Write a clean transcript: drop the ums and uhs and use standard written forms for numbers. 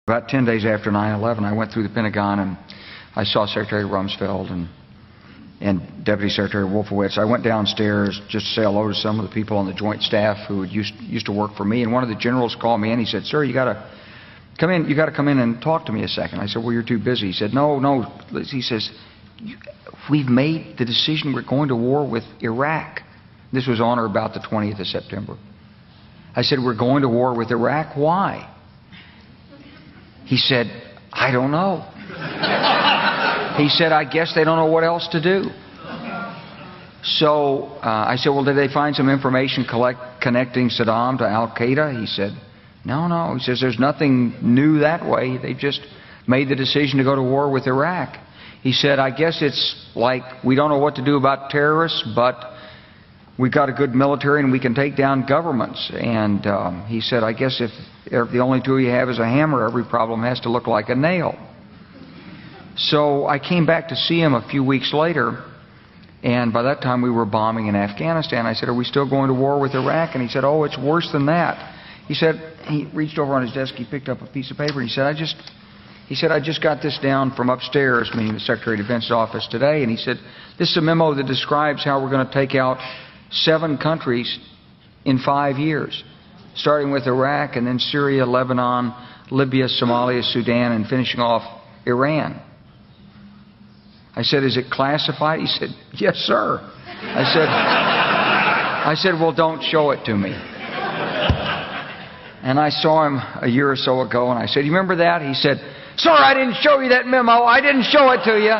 About 10 days after 9/11, I went through the Pentagon and I saw Secretary Rumsfeld and Deputy Secretary Wolfowitz. I went downstairs just to say hello to some of the people on the Joint Staff who used to work for me. And one of the generals called me in. He said, "Sir, you got to come in. You got to come in and talk to me a second." I said, "Well, you're too busy." He said, "No." He says, "We've made the decision. We're going to war with Iraq." This was on or about the 20th of September. I said, "We're going to war with Iraq. Why?" He said, "I don't know." He said, "I guess they don't know what else to do." So I said, "Well, did they find some information connecting Saddam to Al-Qaeda?" He said, No. He says, "There's nothing new that way. They just made the decision to go to war with Iraq." He said, "I guess it's like we don't know what to do about terrorists, but we've got a good military and we can take down governments." And he said, "I guess if the only tool you have is a hammer, every problem has to look like a nail." So I came back to see him a few weeks later, and by that time we were bombing in Afghanistan. I said, "Are we still going to war with Iraq?" And he said, "Oh, it's worse than that." He said, he reached over on his desk, he picked up a piece of paper, and he said, I just got this down from upstairs," meaning the Secretary of Defense's office today, and he said, "This is a memo that describes how we're going to take out 7 countries in 5 years, starting with Iraq and then Syria, Lebanon, Libya, Somalia, Sudan, and finishing off Iran." I said, "Is it classified?" He said, "Yes, sir." I said, "Well, don't show it to me." And I saw him a year or so ago, and I said, "You remember that?" He said, "Sir, I didn't show you that memo. I didn't show it to you."